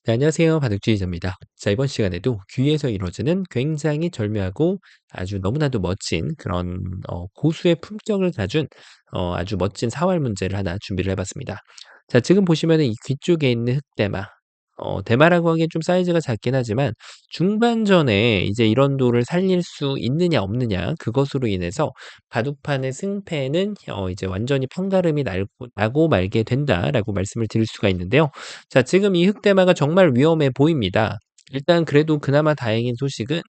네, 안녕하세요. 바둑주의자입니다. 자, 이번 시간에도 귀에서 이루어지는 굉장히 절묘하고 아주 너무나도 멋진 그런 고수의 품격을 가진 아주 멋진 사활 문제를 하나 준비를 해봤습니다. 자, 지금 보시면은 이 귀 쪽에 있는 흑대마. 대마라고 하기엔 좀 사이즈가 작긴 하지만 중반전에 이제 이런 돌을 살릴 수 있느냐 없느냐 그것으로 인해서 바둑판의 승패는 이제 완전히 판가름이 나고 말게 된다라고 말씀을 드릴 수가 있는데요. 자, 지금 이 흑대마가 정말 위험해 보입니다. 일단 그래도 그나마 다행인 소식은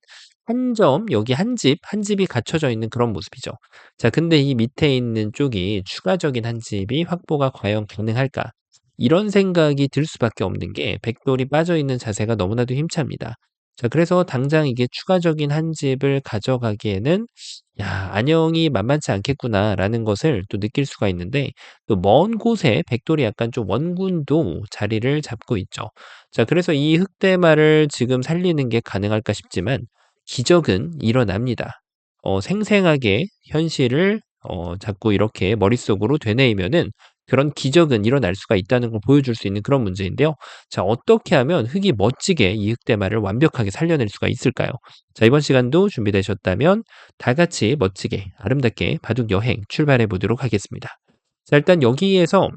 한 점, 여기 한 집이 갖춰져 있는 그런 모습이죠. 자, 근데 이 밑에 있는 쪽이 추가적인 한 집이 확보가 과연 가능할까? 이런 생각이 들 수밖에 없는 게 백돌이 빠져 있는 자세가 너무나도 힘찹니다. 자, 그래서 당장 이게 추가적인 한 집을 가져가기에는 '야, 안영이 만만치 않겠구나.'라는 것을 또 느낄 수가 있는데, 또 먼 곳에 백돌이 약간 좀 원군도 자리를 잡고 있죠. 자, 그래서 이 흑대마를 지금 살리는 게 가능할까 싶지만 기적은 일어납니다. 생생하게 현실을 자꾸 이렇게 머릿속으로 되뇌이면은 그런 기적은 일어날 수가 있다는 걸 보여줄 수 있는 그런 문제인데요. 자, 어떻게 하면 흙이 멋지게 이 흑대마를 완벽하게 살려낼 수가 있을까요? 자, 이번 시간도 준비되셨다면 다 같이 멋지게 아름답게 바둑 여행 출발해 보도록 하겠습니다. 자, 일단 여기에서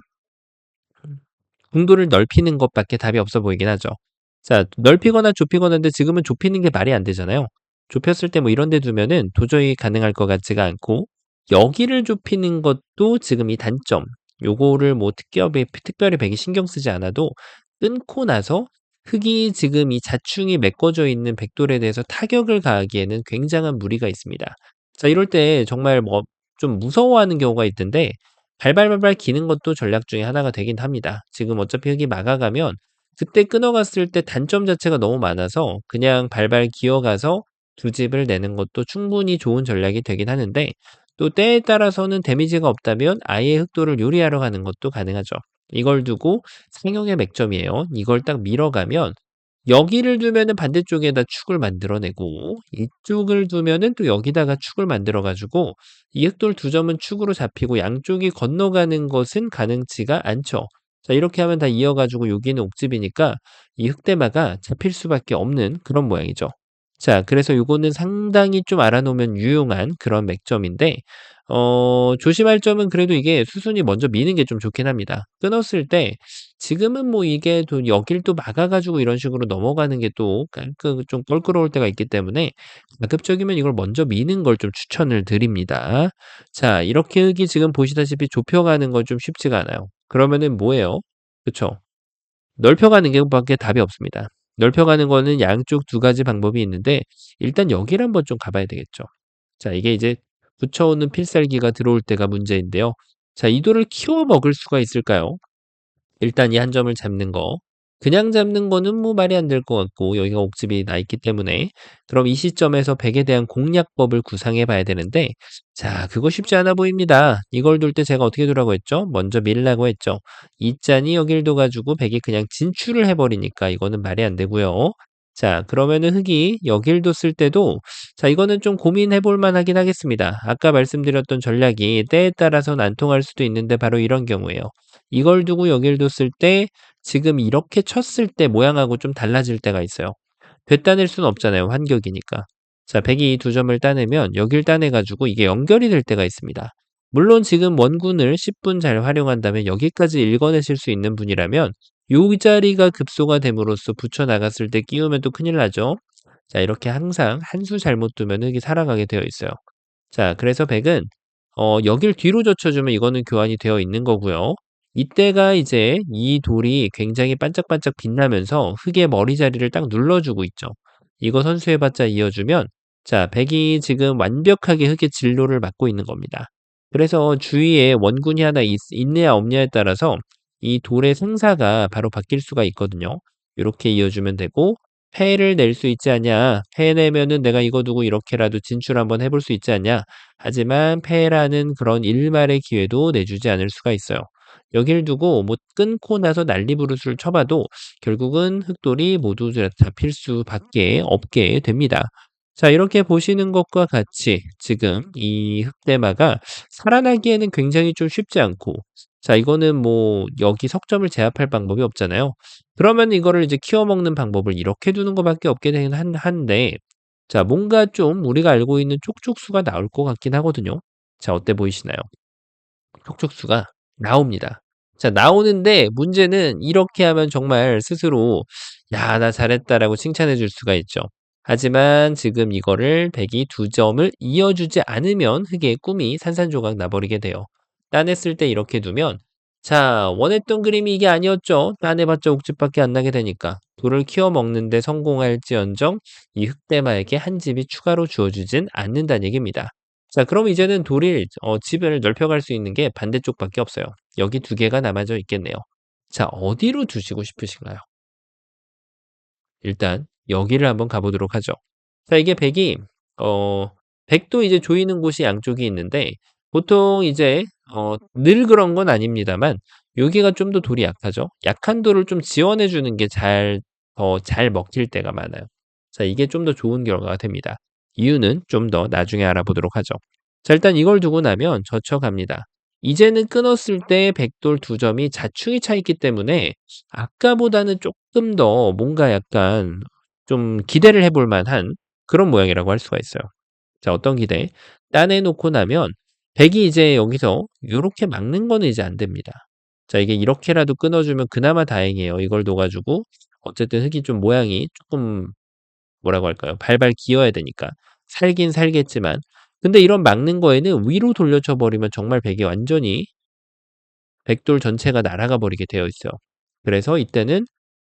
공도를 넓히는 것밖에 답이 없어 보이긴 하죠. 자, 넓히거나 좁히거나인데 지금은 좁히는 게 말이 안 되잖아요. 좁혔을 때 뭐 이런 데 두면은 도저히 가능할 것 같지가 않고, 여기를 좁히는 것도 지금 이 단점, 요거를 뭐 특별히 백이 신경 쓰지 않아도 끊고 나서 흙이 지금 이 자충이 메꿔져 있는 백돌에 대해서 타격을 가하기에는 굉장한 무리가 있습니다. 자, 이럴 때 정말 뭐 좀 무서워하는 경우가 있던데, 발발발발 기는 것도 전략 중에 하나가 되긴 합니다. 지금 어차피 흙이 막아가면 그때 끊어갔을 때 단점 자체가 너무 많아서 그냥 발발 기어가서 두 집을 내는 것도 충분히 좋은 전략이 되긴 하는데, 또 때에 따라서는 데미지가 없다면 아예 흑도를 요리하러 가는 것도 가능하죠. 이걸 두고 상용의 맥점이에요. 이걸 딱 밀어가면 여기를 두면은 반대쪽에다 축을 만들어내고, 이쪽을 두면은 또 여기다가 축을 만들어 가지고 이 흑돌 두 점은 축으로 잡히고 양쪽이 건너가는 것은 가능치가 않죠. 자, 이렇게 하면 다 이어 가지고 여기는 옥집이니까 이 흑대마가 잡힐 수밖에 없는 그런 모양이죠. 자, 그래서 요거는 상당히 좀 알아 놓으면 유용한 그런 맥점인데, 조심할 점은 그래도 이게 수순이 먼저 미는 게 좀 좋긴 합니다. 끊었을 때 지금은 뭐 이게 또 여길 또 막아 가지고 이런 식으로 넘어가는 게 또 좀 껄끄러울 때가 있기 때문에 가급적이면 이걸 먼저 미는 걸 좀 추천을 드립니다. 자, 이렇게 흙이 지금 보시다시피 좁혀가는 건 좀 쉽지가 않아요. 그러면은 뭐예요? 그쵸? 넓혀가는 게 밖에 답이 없습니다. 넓혀가는 거는 양쪽 두 가지 방법이 있는데, 일단 여기를 한번 좀 가 봐야 되겠죠. 자, 이게 이제 붙여오는 필살기가 들어올 때가 문제인데요. 자, 이 돌을 키워 먹을 수가 있을까요? 일단 이 한 점을 잡는 거. 그냥 잡는 거는 뭐 말이 안 될 것 같고, 여기가 옥집이 나 있기 때문에. 그럼 이 시점에서 백에 대한 공략법을 구상해 봐야 되는데, 자, 그거 쉽지 않아 보입니다. 이걸 둘 때 제가 어떻게 두라고 했죠? 먼저 밀라고 했죠. 이 짠이 여길 둬가지고 백이 그냥 진출을 해버리니까 이거는 말이 안 되고요. 자, 그러면은 흙이 여길 뒀을 때도, 자, 이거는 좀 고민해 볼 만하긴 하겠습니다. 아까 말씀드렸던 전략이 때에 따라서는 안 통할 수도 있는데 바로 이런 경우에요. 이걸 두고 여길 뒀을 때 지금 이렇게 쳤을 때 모양하고 좀 달라질 때가 있어요. 되따낼 수는 없잖아요. 환격이니까. 자, 백이 이 두 점을 따내면 여길 따내 가지고 이게 연결이 될 때가 있습니다. 물론 지금 원군을 10분 잘 활용한다면 여기까지 읽어내실 수 있는 분이라면 요 자리가 급소가 됨으로써 붙여 나갔을 때 끼우면 또 큰일 나죠. 자, 이렇게 항상 한 수 잘못 두면 흙이 살아가게 되어 있어요. 자, 그래서 백은 여길 뒤로 젖혀주면 이거는 교환이 되어 있는 거고요. 이때가 이제 이 돌이 굉장히 반짝반짝 빛나면서 흙의 머리 자리를 딱 눌러주고 있죠. 이거 선수해봤자 이어주면, 자, 백이 지금 완벽하게 흙의 진로를 막고 있는 겁니다. 그래서 주위에 원군이 하나 있느냐 없냐에 따라서 이 돌의 생사가 바로 바뀔 수가 있거든요. 이렇게 이어주면 되고, 패를 낼 수 있지 않냐. 패 내면은 내가 이거 두고 이렇게라도 진출 한번 해볼 수 있지 않냐. 하지만 패라는 그런 일말의 기회도 내주지 않을 수가 있어요. 여길 두고 뭐 끊고 나서 난리부르스를 쳐봐도 결국은 흑돌이 모두 잡힐 수밖에 없게 됩니다. 자, 이렇게 보시는 것과 같이 지금 이 흑대마가 살아나기에는 굉장히 좀 쉽지 않고, 자 이거는 뭐 여기 석점을 제압할 방법이 없잖아요. 그러면 이거를 이제 키워 먹는 방법을 이렇게 두는 것밖에 없게 되긴 한데 자 뭔가 좀 우리가 알고 있는 촉촉수가 나올 것 같긴 하거든요. 자 어때 보이시나요? 촉촉수가 나옵니다. 자 나오는데 문제는 이렇게 하면 정말 스스로 "야 나 잘했다."라고 칭찬해 줄 수가 있죠. 하지만 지금 이거를 백이 두 점을 이어주지 않으면 흙의 꿈이 산산조각 나 버리게 돼요. 따냈을 때 이렇게 두면 자 원했던 그림이 이게 아니었죠. 따내봤자 옥집밖에 안 나게 되니까. 돌을 키워 먹는 데 성공할지언정 이 흙대마에게 한 집이 추가로 주어지진 않는다는 얘기입니다. 자 그럼 이제는 돌일 집을 넓혀갈 수 있는 게 반대쪽밖에 없어요. 여기 두 개가 남아져 있겠네요. 자 어디로 두시고 싶으신가요? 일단 여기를 한번 가 보도록 하죠. 자 이게 백이 어 백도 이제 조이는 곳이 양쪽이 있는데 보통 이제 늘 그런 건 아닙니다만 여기가 좀 더 돌이 약하죠. 약한 돌을 좀 지원해 주는 게 더 잘 먹힐 때가 많아요. 자 이게 좀 더 좋은 결과가 됩니다. 이유는 좀 더 나중에 알아보도록 하죠. 자 일단 이걸 두고 나면 젖혀갑니다. 이제는 끊었을 때 백돌 두 점이 자충이 차 있기 때문에 아까보다는 쪼끔 더 뭔가 약간 좀 기대를 해볼 만한 그런 모양이라고 할 수가 있어요. 자 어떤 기대? 따내 놓고 나면 백이 이제 여기서 요렇게 막는 거는 이제 안 됩니다. 자 이게 이렇게라도 끊어 주면 그나마 다행이에요. 이걸 둬 가지고 어쨌든 흙이 좀 모양이 쪼끔 뭐라고 할까요? 발발 기어야 되니까. 살긴 살겠지만 근데 이런 막는 거에는 위로 돌려쳐 버리면 정말 백이 완전히 백돌 전체가 날아가 버리게 되어 있어요. 그래서 이때는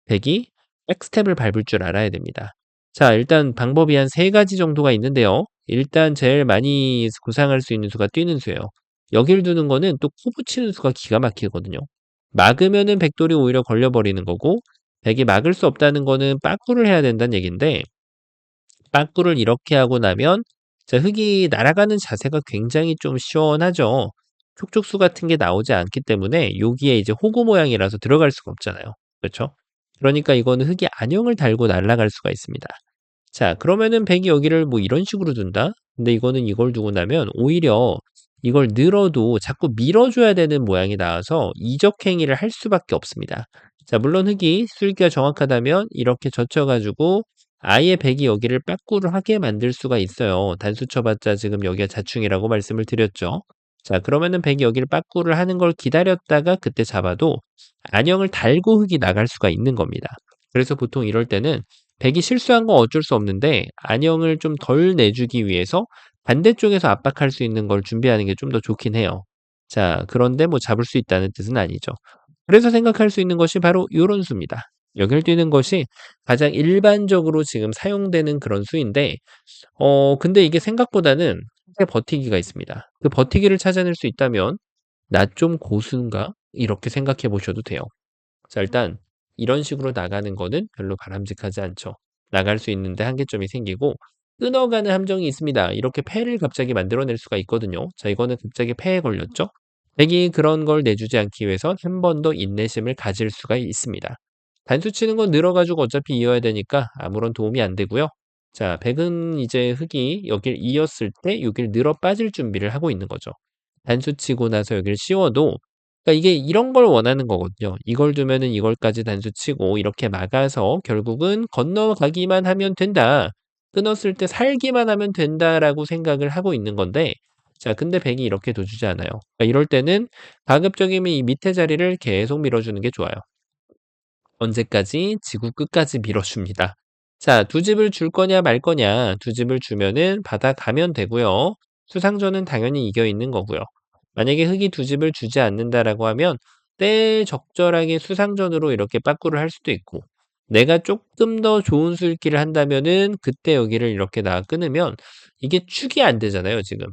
백이 백스텝을 밟을 줄 알아야 됩니다. 자 일단 방법이 한 세 가지 정도가 있는데요. 일단 제일 많이 구상할 수 있는 수가 뛰는 수예요. 여길 두는 거는 또 코 붙이는 수가 기가 막히거든요. 막으면은 백돌이 오히려 걸려 버리는 거고 백이 막을 수 없다는 거는 빠꾸를 해야 된다는 얘긴데 빠꾸를 이렇게 하고 나면 자 흙이 날아가는 자세가 굉장히 좀 시원하죠. 촉촉수 같은 게 나오지 않기 때문에 여기에 이제 호구 모양이라서 들어갈 수가 없잖아요. 그렇죠? 그러니까 이거는 흙이 안형을 달고 날아갈 수가 있습니다. 자 그러면은 백이 여기를 뭐 이런 식으로 둔다? 근데 이거는 이걸 두고 나면 오히려 이걸 늘어도 자꾸 밀어줘야 되는 모양이 나와서 이적 행위를 할 수밖에 없습니다. 자 물론 흙이 수익기가 정확하다면 이렇게 젖혀 가지고 아예 백이 여기를 빠꾸를 하게 만들 수가 있어요. 단수 쳐봤자 지금 여기가 자충이라고 말씀을 드렸죠. 자 그러면은 백이 여기를 빠꾸를 하는 걸 기다렸다가 그때 잡아도 안형을 달고 흙이 나갈 수가 있는 겁니다. 그래서 보통 이럴 때는 백이 실수한 건 어쩔 수 없는데 안형을 좀 덜 내주기 위해서 반대쪽에서 압박할 수 있는 걸 준비하는 게 좀 더 좋긴 해요. 자 그런데 뭐 잡을 수 있다는 뜻은 아니죠. 그래서 생각할 수 있는 것이 바로 요런 수입니다. 여길 뛰는 것이 가장 일반적으로 지금 사용되는 그런 수인데 근데 이게 생각보다는 꽤 버티기가 있습니다. 그 버티기를 찾아낼 수 있다면 '나 좀 고수인가?' 이렇게 생각해 보셔도 돼요. 자 일단 이런 식으로 나가는 거는 별로 바람직하지 않죠. 나갈 수 있는데 한계점이 생기고 끊어가는 함정이 있습니다. 이렇게 폐를 갑자기 만들어낼 수가 있거든요. 자 이거는 갑자기 폐에 걸렸죠. 백이 그런 걸 내주지 않기 위해선 한 번 더 인내심을 가질 수가 있습니다. 단수 치는 건 늘어 가지고 어차피 이어야 되니까 아무런 도움이 안 되고요. 자 백은 이제 흙이 여길 이었을 때 여길 늘어 빠질 준비를 하고 있는 거죠. 단수 치고 나서 여길 씌워도 그러니까 이게 이런 걸 원하는 거거든요. 이걸 두면은 이걸까지 단수 치고 이렇게 막아서 결국은 '건너가기만 하면 된다. 끊었을 때 살기만 하면 된다.'라고 생각을 하고 있는 건데 자 근데 백이 이렇게 둬주지 않아요. 그러니까 이럴 때는 가급적이면 이 밑에 자리를 계속 밀어주는 게 좋아요. 언제까지? 지구 끝까지 밀어줍니다. 자, 두 집을 줄 거냐 말 거냐. 두 집을 주면은 받아가면 되고요. 수상전은 당연히 이겨 있는 거고요. 만약에 흙이 두 집을 주지 않는다라고 하면 때에 적절하게 수상전으로 이렇게 빠꾸를 할 수도 있고 내가 조금 더 좋은 수읽기를 한다면은 그때 여기를 이렇게 나 끊으면 이게 축이 안 되잖아요, 지금.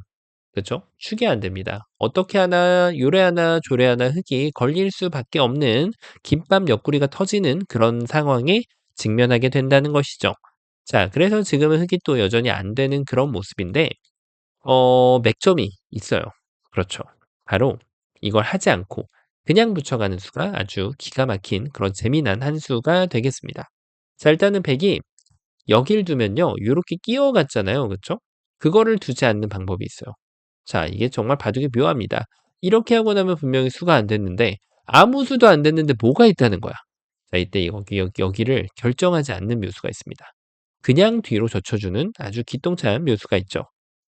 그쵸? 축이 안 됩니다. 어떻게 하나 요래 하나 조래 하나 흙이 걸릴 수밖에 없는 김밥 옆구리가 터지는 그런 상황에 직면하게 된다는 것이죠. 자 그래서 지금은 흙이 또 여전히 안 되는 그런 모습인데 맥점이 있어요. 그렇죠. 바로 이걸 하지 않고 그냥 붙여가는 수가 아주 기가 막힌 그런 재미난 한 수가 되겠습니다. 자 일단은 백이 여길 두면요. 요렇게 끼어갔잖아요. 그쵸? 그거를 두지 않는 방법이 있어요. 자 이게 정말 바둑이 묘합니다. 이렇게 하고 나면 분명히 수가 안 됐는데 아무 수도 안 됐는데 뭐가 있다는 거야. 자, 이때 여기를 결정하지 않는 묘수가 있습니다. 그냥 뒤로 젖혀주는 아주 기똥찬 묘수가 있죠.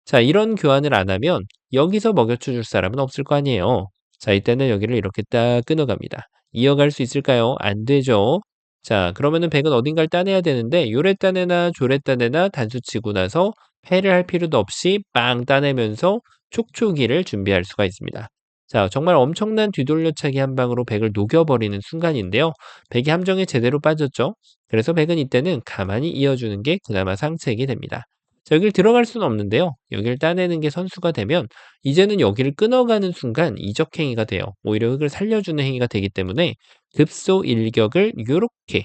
자, 이런 교환을 안 하면 여기서 먹여쳐 줄 사람은 없을 거 아니에요. 자, 이때는 여기를 이렇게 딱 끊어갑니다. 이어갈 수 있을까요? 안 되죠. 자, 그러면은 백은 어딘가를 따내야 되는데 요래 따내나 조래 따내나 단수 치고 나서 패를 할 필요도 없이 빵 따내면서 촉촉이를 준비할 수가 있습니다. 자, 정말 엄청난 뒤돌려차기 한 방으로 백을 녹여버리는 순간인데요. 백이 함정에 제대로 빠졌죠. 그래서 백은 이때는 가만히 이어주는 게 그나마 상책이 됩니다. 자, 여길 들어갈 수는 없는데요. 여기를 따내는 게 선수가 되면 이제는 여기를 끊어가는 순간 이적 행위가 돼요. 오히려 흙을 살려주는 행위가 되기 때문에 급소 일격을 요렇게,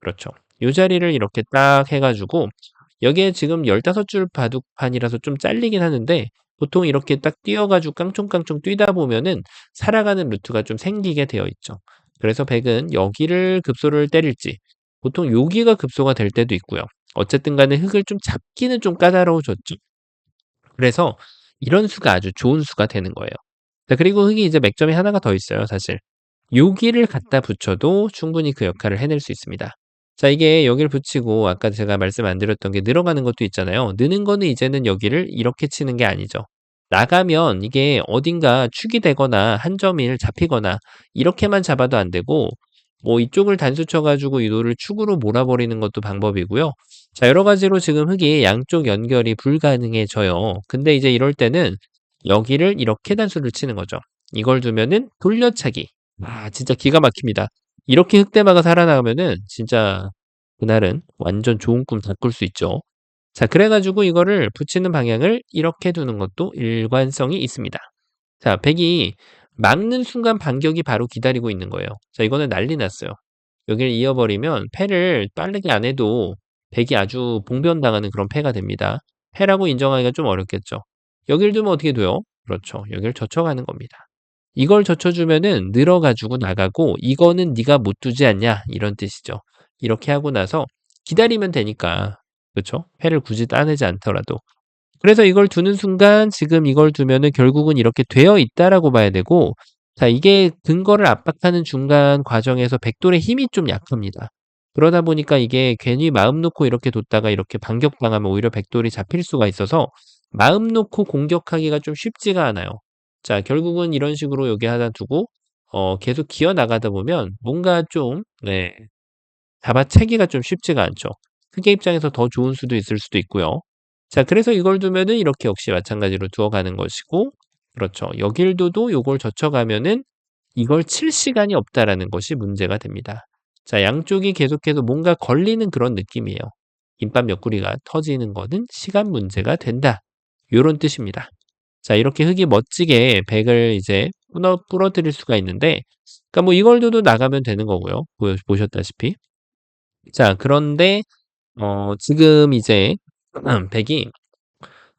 그렇죠. 요 자리를 이렇게 딱 해가지고 여기에 지금 15줄 바둑판이라서 좀 잘리긴 하는데 보통 이렇게 딱 뛰어가지고 깡총깡총 뛰다 보면은 살아가는 루트가 좀 생기게 되어 있죠. 그래서 백은 여기를 급소를 때릴지 보통 여기가 급소가 될 때도 있고요. 어쨌든 간에 흙을 좀 잡기는 좀 까다로워졌죠. 그래서 이런 수가 아주 좋은 수가 되는 거예요. 자, 그리고 흙이 이제 맥점이 하나가 더 있어요, 사실. 여기를 갖다 붙여도 충분히 그 역할을 해낼 수 있습니다. 자, 이게 여기를 붙이고 아까 제가 말씀 안 드렸던 게 늘어가는 것도 있잖아요. 느는 거는 이제는 여기를 이렇게 치는 게 아니죠. 나가면 이게 어딘가 축이 되거나 한 점이 잡히거나 이렇게만 잡아도 안 되고 뭐 이쪽을 단수 쳐가지고 이 노를 축으로 몰아버리는 것도 방법이고요. 자, 여러 가지로 지금 흙이 양쪽 연결이 불가능해져요. 근데 이제 이럴 때는 여기를 이렇게 단수를 치는 거죠. 이걸 두면은 돌려차기. 아, 진짜 기가 막힙니다. 이렇게 흑대마가 살아나가면은 진짜 그날은 완전 좋은 꿈 다 꿀 수 있죠. 자, 그래가지고 이거를 붙이는 방향을 이렇게 두는 것도 일관성이 있습니다. 자, 백이 막는 순간 반격이 바로 기다리고 있는 거예요. 자, 이거는 난리 났어요. 여기를 이어버리면 패를 빠르게 안 해도 백이 아주 봉변당하는 그런 패가 됩니다. 패라고 인정하기가 좀 어렵겠죠. 여기를 두면 어떻게 돼요? 그렇죠. 여기를 젖혀가는 겁니다. 이걸 젖혀주면은 늘어가지고 나가고 이거는 네가 못 두지 않냐 이런 뜻이죠. 이렇게 하고 나서 기다리면 되니까 그렇죠? 패를 굳이 따내지 않더라도 그래서 이걸 두는 순간 지금 이걸 두면은 결국은 이렇게 되어 있다라고 봐야 되고 자, 이게 근거를 압박하는 중간 과정에서 백돌의 힘이 좀 약합니다. 그러다 보니까 이게 괜히 마음 놓고 이렇게 뒀다가 이렇게 반격당하면 오히려 백돌이 잡힐 수가 있어서 마음 놓고 공격하기가 좀 쉽지가 않아요. 자, 결국은 이런 식으로 여기 하나 두고 계속 기어 나가다 보면 뭔가 좀 네, 잡아채기가 좀 쉽지가 않죠. 크게 입장에서 더 좋은 수도 있을 수도 있고요. 자, 그래서 이걸 두면은 이렇게 역시 마찬가지로 두어가는 것이고, 그렇죠. 여길 둬도 요걸 젖혀가면은 이걸 칠 시간이 없다라는 것이 문제가 됩니다. 자, 양쪽이 계속해서 뭔가 걸리는 그런 느낌이에요. 김밥 옆구리가 터지는 거는 시간 문제가 된다. 요런 뜻입니다. 자, 이렇게 흙이 멋지게 백을 이제 부러뜨릴 수가 있는데, 그러니까 뭐 이걸 둬도 나가면 되는 거고요. 보셨다시피. 자, 그런데 지금 이제 백이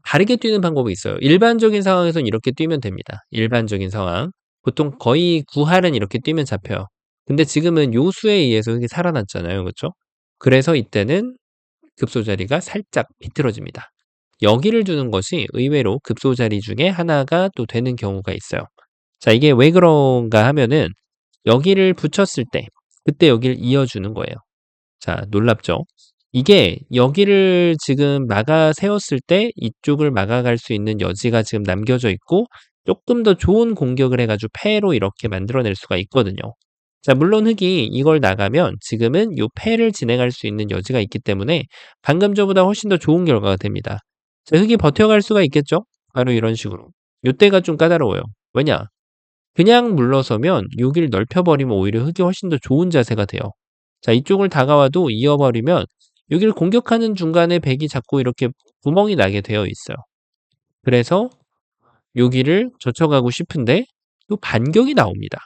다르게 뛰는 방법이 있어요. 일반적인 상황에선 이렇게 뛰면 됩니다. 일반적인 상황. 보통 거의 구할은 이렇게 뛰면 잡혀요. 근데 지금은 요수에 의해서 이게 살아났잖아요. 그쵸? 그래서 이때는 급소 자리가 살짝 비틀어집니다. 여기를 두는 것이 의외로 급소 자리 중에 하나가 또 되는 경우가 있어요. 자, 이게 왜 그런가 하면은 여기를 붙였을 때 그때 여기를 이어주는 거예요. 자, 놀랍죠? 이게 여기를 지금 막아 세웠을 때 이쪽을 막아갈 수 있는 여지가 지금 남겨져 있고 조금 더 좋은 공격을 해가지고 패로 이렇게 만들어낼 수가 있거든요. 자, 물론 흑이 이걸 나가면 지금은 요 패를 진행할 수 있는 여지가 있기 때문에 방금 전보다 훨씬 더 좋은 결과가 됩니다. 자, 흑이 버텨갈 수가 있겠죠? 바로 이런 식으로. 요때가 좀 까다로워요. 왜냐? 그냥 물러서면 여기를 넓혀버리면 오히려 흙이 훨씬 더 좋은 자세가 돼요. 자, 이쪽을 다가와도 이어버리면 여기를 공격하는 중간에 백이 자꾸 이렇게 구멍이 나게 되어 있어요. 그래서 여기를 젖혀가고 싶은데 또 반격이 나옵니다.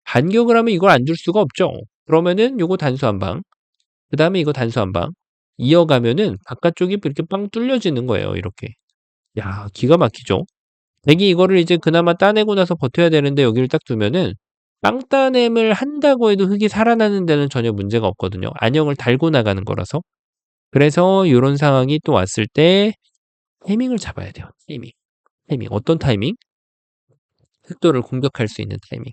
반격을 하면 이걸 안 줄 수가 없죠. 그러면은 요거 단수 한 방, 그 다음에 이거 단수 한 방, 이어가면은 바깥쪽이 이렇게 빵 뚫려지는 거예요. 이렇게. 야, 기가 막히죠? 백이 이거를 이제 그나마 따내고 나서 버텨야 되는데 여기를 딱 두면은 빵 따냄을 한다고 해도 흙이 살아나는 데는 전혀 문제가 없거든요. 안형을 달고 나가는 거라서. 그래서 요런 상황이 또 왔을 때 타이밍을 잡아야 돼요. 타이밍. 타이밍. 어떤 타이밍? 흑도를 공격할 수 있는 타이밍.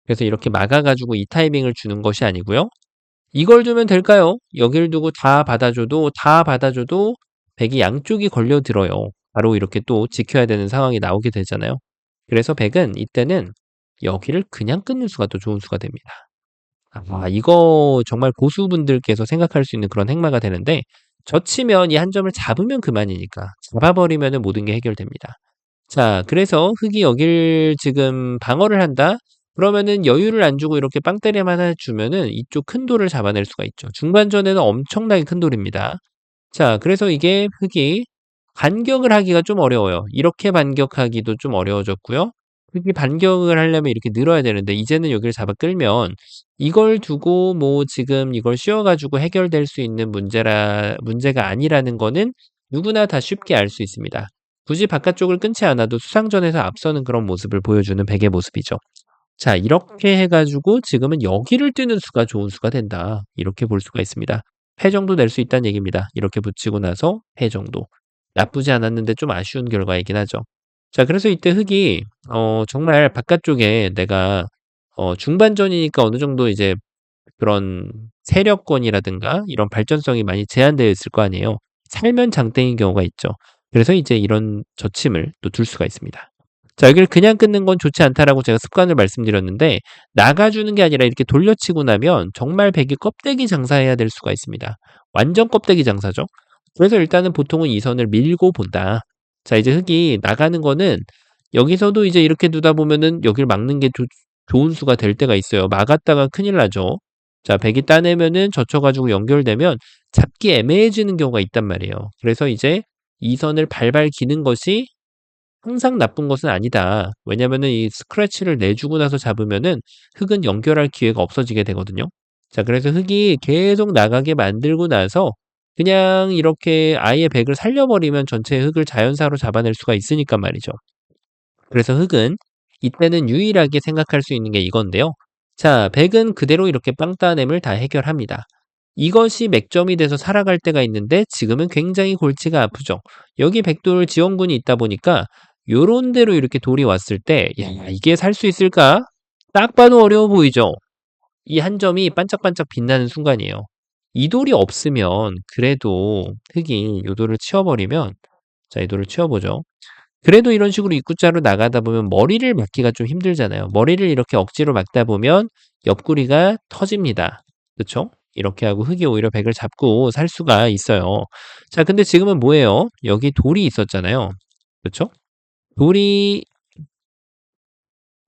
그래서 이렇게 막아 가지고 이 타이밍을 주는 것이 아니고요. 이걸 주면 될까요? 여길 두고 다 받아줘도 백이 양쪽이 걸려들어요. 바로 이렇게 또 지켜야 되는 상황이 나오게 되잖아요. 그래서 백은 이때는 여기를 그냥 끊는 수가 더 좋은 수가 됩니다. 이거 정말 고수분들께서 생각할 수 있는 그런 행마가 되는데 젖히면 이 한 점을 잡으면 그만이니까 잡아버리면은 모든 게 해결됩니다. 자, 그래서 흙이 여길 지금 방어를 한다? 그러면은 여유를 안 주고 이렇게 빵때리만 하나 주면은 이쪽 큰 돌을 잡아낼 수가 있죠. 중반전에는 엄청나게 큰 돌입니다. 자, 그래서 이게 흙이 반격을 하기가 좀 어려워요. 이렇게 반격하기도 좀 어려워졌고요. 흙이 반격을 하려면 이렇게 늘어야 되는데 이제는 여기를 잡아 끌면 이걸 두고 뭐 지금 이걸 씌워 가지고 해결될 수 있는 문제가 아니라는 거는 누구나 다 쉽게 알 수 있습니다. 굳이 바깥쪽을 끊지 않아도 수상전에서 앞서는 그런 모습을 보여주는 백의 모습이죠. 자, 이렇게 해 가지고 지금은 여기를 뛰는 수가 좋은 수가 된다. 이렇게 볼 수가 있습니다. 패 정도 낼 수 있다는 얘기입니다. 이렇게 붙이고 나서 패 정도. 나쁘지 않았는데 좀 아쉬운 결과이긴 하죠. 자, 그래서 이때 흑이 정말 바깥쪽에 내가 중반전이니까 어느 정도 이제 그런 세력권이라든가 이런 발전성이 많이 제한되어 있을 거 아니에요. 살면 장땡인 경우가 있죠. 그래서 이제 이런 젖힘을 또 둘 수가 있습니다. 자, 여기를 그냥 끊는 건 좋지 않다라고 제가 습관을 말씀드렸는데 나가주는 게 아니라 이렇게 돌려치고 나면 정말 백이 껍데기 장사해야 될 수가 있습니다. 완전 껍데기 장사죠. 그래서 일단은 보통은 이 선을 밀고 본다. 자, 이제 흙이 나가는 거는 여기서도 이제 이렇게 두다 보면은 여기를 막는 게 좋은 수가 될 때가 있어요. 막았다가 큰일 나죠. 자, 백이 따내면은 젖혀가지고 연결되면 잡기 애매해지는 경우가 있단 말이에요. 그래서 이제 이 선을 발발 기는 것이 항상 나쁜 것은 아니다. 왜냐면은 이 스크래치를 내주고 나서 잡으면은 흙은 연결할 기회가 없어지게 되거든요. 자, 그래서 흙이 계속 나가게 만들고 나서 그냥 이렇게 아예 백을 살려버리면 전체 흙을 자연사로 잡아낼 수가 있으니까 말이죠. 그래서 흙은 이때는 유일하게 생각할 수 있는 게 이건데요. 자, 백은 그대로 이렇게 빵따냄을 다 해결합니다. 이것이 맥점이 돼서 살아갈 때가 있는데 지금은 굉장히 골치가 아프죠. 여기 백돌 지원군이 있다 보니까 요런 데로 이렇게 돌이 왔을 때 야, 이게 살 수 있을까? 딱 봐도 어려워 보이죠. 이 한 점이 반짝반짝 빛나는 순간이에요. 이 돌이 없으면 그래도 흙이 요 돌을 치워버리면 자, 이 돌을 치워보죠. 그래도 이런 식으로 입구자로 나가다 보면 머리를 막기가 좀 힘들잖아요. 머리를 이렇게 억지로 막다 보면 옆구리가 터집니다. 그쵸? 이렇게 하고 흙이 오히려 백을 잡고 살 수가 있어요. 자, 근데 지금은 뭐예요? 여기 돌이 있었잖아요. 그쵸? 돌이,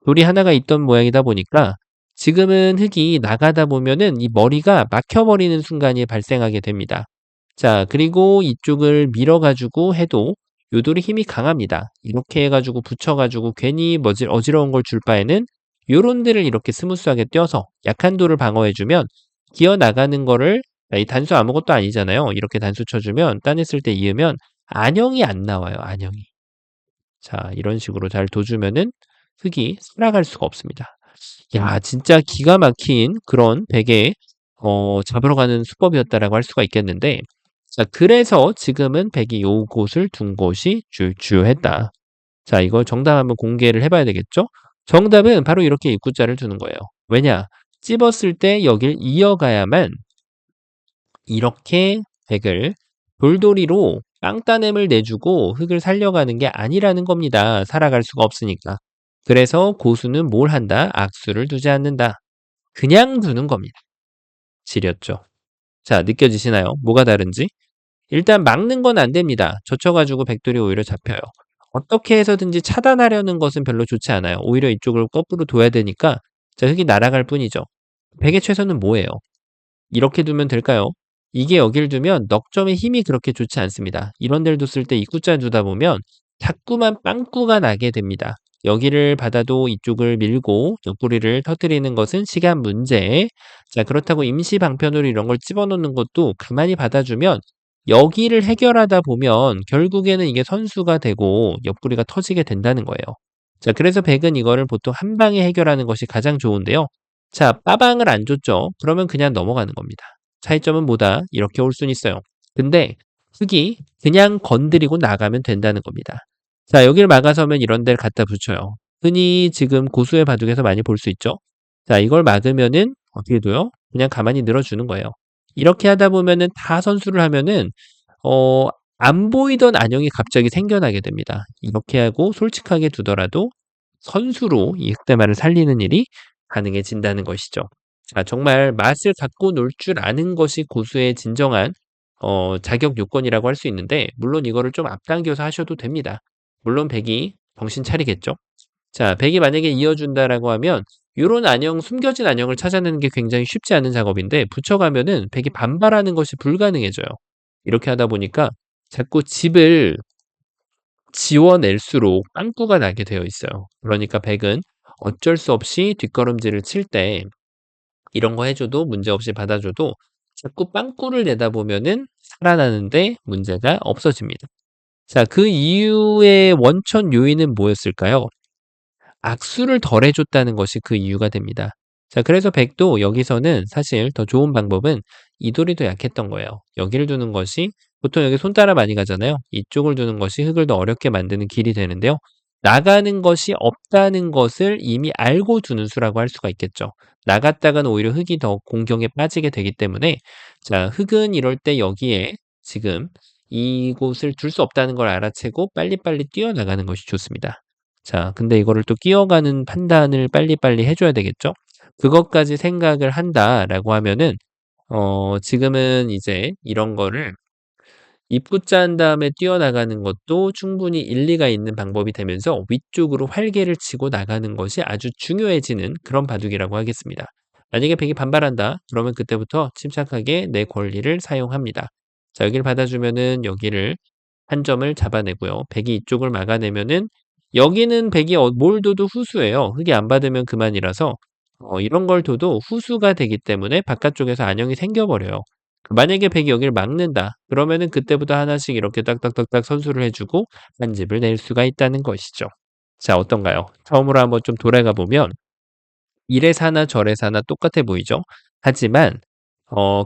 돌이 하나가 있던 모양이다 보니까 지금은 흙이 나가다 보면은 이 머리가 막혀버리는 순간이 발생하게 됩니다. 자, 그리고 이쪽을 밀어가지고 해도 요돌이 힘이 강합니다. 이렇게 해가지고 붙여가지고 괜히 어지러운 걸 줄 바에는 요런 데를 이렇게 스무스하게 떼어서 약한 돌을 방어해주면 기어 나가는 거를 이 단수 아무것도 아니잖아요. 이렇게 단수 쳐주면 따냈을 때 이으면 안형이 안 나와요. 안형이. 자, 이런 식으로 잘 둬주면은 흙이 살아갈 수가 없습니다. 야, 진짜 기가 막힌 그런 베개 잡으러 가는 수법이었다라고 할 수가 있겠는데 자, 그래서 지금은 백이 요곳을 둔 곳이 주요했다. 자, 이걸 정답 한번 공개를 해봐야 되겠죠? 정답은 바로 이렇게 입구자를 두는 거예요. 왜냐? 찝었을 때 여길 이어가야만 이렇게 백을 돌돌이로 빵따냄을 내주고 흙을 살려가는 게 아니라는 겁니다. 살아갈 수가 없으니까. 그래서 고수는 뭘 한다? 악수를 두지 않는다. 그냥 두는 겁니다. 지렸죠. 자, 느껴지시나요? 뭐가 다른지? 일단 막는 건 안 됩니다. 젖혀가지고 백돌이 오히려 잡혀요. 어떻게 해서든지 차단하려는 것은 별로 좋지 않아요. 오히려 이쪽을 거꾸로 둬야 되니까 자, 흙이 날아갈 뿐이죠. 백의 최선은 뭐예요? 이렇게 두면 될까요? 이게 여길 두면 넉점의 힘이 그렇게 좋지 않습니다. 이런 데를 뒀을 때 입구자 두다 보면 자꾸만 빵꾸가 나게 됩니다. 여기를 받아도 이쪽을 밀고 옆구리를 터뜨리는 것은 시간 문제. 자, 그렇다고 임시 방편으로 이런 걸 집어넣는 것도 가만히 받아주면 여기를 해결하다 보면 결국에는 이게 선수가 되고 옆구리가 터지게 된다는 거예요. 자, 그래서 백은 이거를 보통 한 방에 해결하는 것이 가장 좋은데요. 자, 빠방을 안 줬죠. 그러면 그냥 넘어가는 겁니다. 차이점은 뭐다? 이렇게 올 수는 있어요. 근데 흙이 그냥 건드리고 나가면 된다는 겁니다. 자, 여기를 막아서면 이런 데를 갖다 붙여요. 흔히 지금 고수의 바둑에서 많이 볼 수 있죠. 자, 이걸 막으면은 어떻게 돼요? 그냥 가만히 늘어주는 거예요. 이렇게 하다 보면은 다 선수를 하면은 어 안 보이던 안형이 갑자기 생겨나게 됩니다. 이렇게 하고 솔직하게 두더라도 선수로 이 흑대마를 살리는 일이 가능해진다는 것이죠. 자, 정말 맛을 갖고 놀 줄 아는 것이 고수의 진정한 자격 요건이라고 할 수 있는데, 물론 이거를 좀 앞당겨서 하셔도 됩니다. 물론 백이 정신 차리겠죠. 자, 백이 만약에 이어준다라고 하면 요런 안형, 숨겨진 안형을 찾아내는 게 굉장히 쉽지 않은 작업인데, 붙여가면은 백이 반발하는 것이 불가능해져요. 이렇게 하다 보니까 자꾸 집을 지워낼수록 빵꾸가 나게 되어 있어요. 그러니까 백은 어쩔 수 없이 뒷걸음질을 칠 때 이런 거 해줘도 문제없이 받아줘도 자꾸 빵꾸를 내다 보면은 살아나는데 문제가 없어집니다. 자, 그 이유의 원천 요인은 뭐였을까요? 악수를 덜 해줬다는 것이 그 이유가 됩니다. 자, 그래서 백도 여기서는 사실 더 좋은 방법은 이돌이 더 약했던 거예요. 여기를 두는 것이, 보통 여기 손 따라 많이 가잖아요. 이쪽을 두는 것이 흙을 더 어렵게 만드는 길이 되는데요. 나가는 것이 없다는 것을 이미 알고 두는 수라고 할 수가 있겠죠. 나갔다가는 오히려 흙이 더 공경에 빠지게 되기 때문에, 자, 흙은 이럴 때 여기에 지금 이곳을 둘 수 없다는 걸 알아채고 빨리빨리 뛰어나가는 것이 좋습니다. 자, 근데 이거를 또 끼어가는 판단을 빨리빨리 해 줘야 되겠죠? 그것까지 생각을 한다라고 하면은 지금은 이제 이런 거를 입구자 한 다음에 뛰어나가는 것도 충분히 일리가 있는 방법이 되면서 위쪽으로 활개를 치고 나가는 것이 아주 중요해지는 그런 바둑이라고 하겠습니다. 만약에 백이 반발한다, 그러면 그때부터 침착하게 내 권리를 사용합니다. 자, 여기를 받아주면은 여기를 한 점을 잡아내고요. 백이 이쪽을 막아내면은 여기는 백이 뭘 둬도 후수예요. 흙이 안 받으면 그만이라서 이런 걸 둬도 후수가 되기 때문에 바깥쪽에서 안형이 생겨버려요. 만약에 백이 여기를 막는다, 그러면은 그때부터 하나씩 이렇게 딱딱딱딱 선수를 해주고 한 집을 낼 수가 있다는 것이죠. 자, 어떤가요? 처음으로 한번 좀 돌아가 보면 이래 사나 저래 사나 똑같아 보이죠? 하지만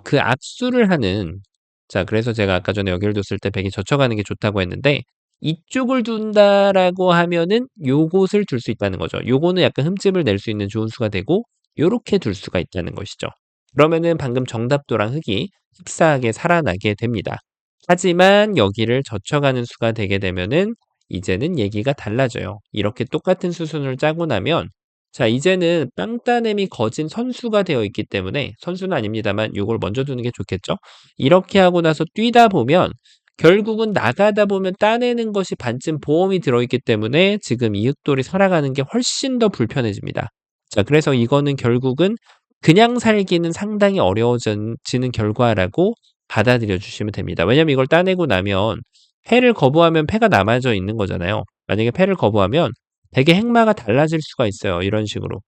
그 악수를 하는, 자, 그래서 제가 아까 전에 여기를 뒀을 때 백이 젖혀가는 게 좋다고 했는데, 이쪽을 둔다라고 하면은 요곳을 둘 수 있다는 거죠. 요거는 약간 흠집을 낼 수 있는 좋은 수가 되고, 요렇게 둘 수가 있다는 것이죠. 그러면은 방금 정답도랑 흙이 흡사하게 살아나게 됩니다. 하지만 여기를 젖혀가는 수가 되게 되면은 이제는 얘기가 달라져요. 이렇게 똑같은 수순을 짜고 나면, 자, 이제는 땅 따냄이 거진 선수가 되어 있기 때문에, 선수는 아닙니다만 요걸 먼저 두는 게 좋겠죠. 이렇게 하고 나서 뛰다 보면 결국은 나가다 보면 따내는 것이 반쯤 보험이 들어있기 때문에 지금 이윽돌이 살아가는 게 훨씬 더 불편해집니다. 자, 그래서 이거는 결국은 그냥 살기는 상당히 어려워지는 결과라고 받아들여 주시면 됩니다. 왜냐면 이걸 따내고 나면 패를 거부하면 패가 남아져 있는 거잖아요. 만약에 패를 거부하면 되게 행마가 달라질 수가 있어요. 이런 식으로.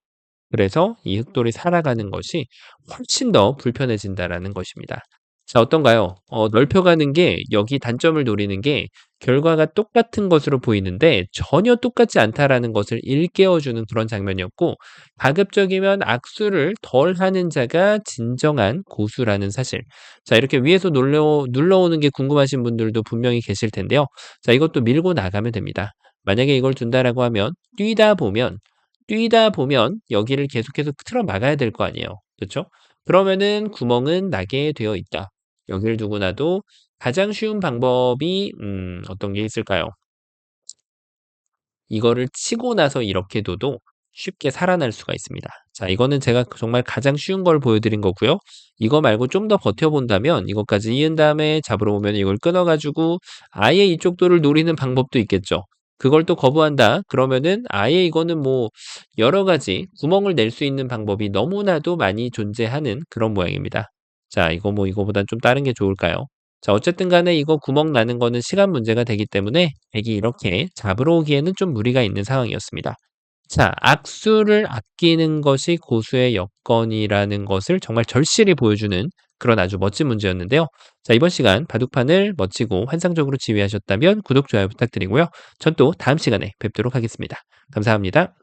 그래서 이 흑돌이 살아가는 것이 훨씬 더 불편해진다라는 것입니다. 자, 어떤가요? 넓혀가는 게, 여기 단점을 노리는 게 결과가 똑같은 것으로 보이는데 전혀 똑같지 않다라는 것을 일깨워주는 그런 장면이었고, 가급적이면 악수를 덜 하는 자가 진정한 고수라는 사실. 자, 이렇게 위에서 눌러오는 게 궁금하신 분들도 분명히 계실 텐데요. 자, 이것도 밀고 나가면 됩니다. 만약에 이걸 둔다라고 하면 뛰다 보면 여기를 계속해서 틀어 막아야 될 거 아니에요. 그렇죠? 그러면은 구멍은 나게 되어 있다. 여기를 두고 나도 가장 쉬운 방법이 어떤 게 있을까요? 이거를 치고 나서 이렇게 둬도 쉽게 살아날 수가 있습니다. 자, 이거는 제가 정말 가장 쉬운 걸 보여드린 거고요. 이거 말고 좀 더 버텨본다면 이것까지 이은 다음에 잡으러 오면 이걸 끊어가지고 아예 이쪽 돌을 노리는 방법도 있겠죠. 그걸 또 거부한다, 그러면은 아예 이거는 뭐 여러 가지 구멍을 낼 수 있는 방법이 너무나도 많이 존재하는 그런 모양입니다. 자, 이거 뭐 이거보단 좀 다른 게 좋을까요? 자, 어쨌든 간에 이거 구멍 나는 거는 시간 문제가 되기 때문에 백이 이렇게 잡으러 오기에는 좀 무리가 있는 상황이었습니다. 자, 악수를 아끼는 것이 고수의 여건이라는 것을 정말 절실히 보여주는 그런 아주 멋진 문제였는데요. 자, 이번 시간 바둑판을 멋지고 환상적으로 지휘하셨다면 구독, 좋아요 부탁드리고요. 전 또 다음 시간에 뵙도록 하겠습니다. 감사합니다.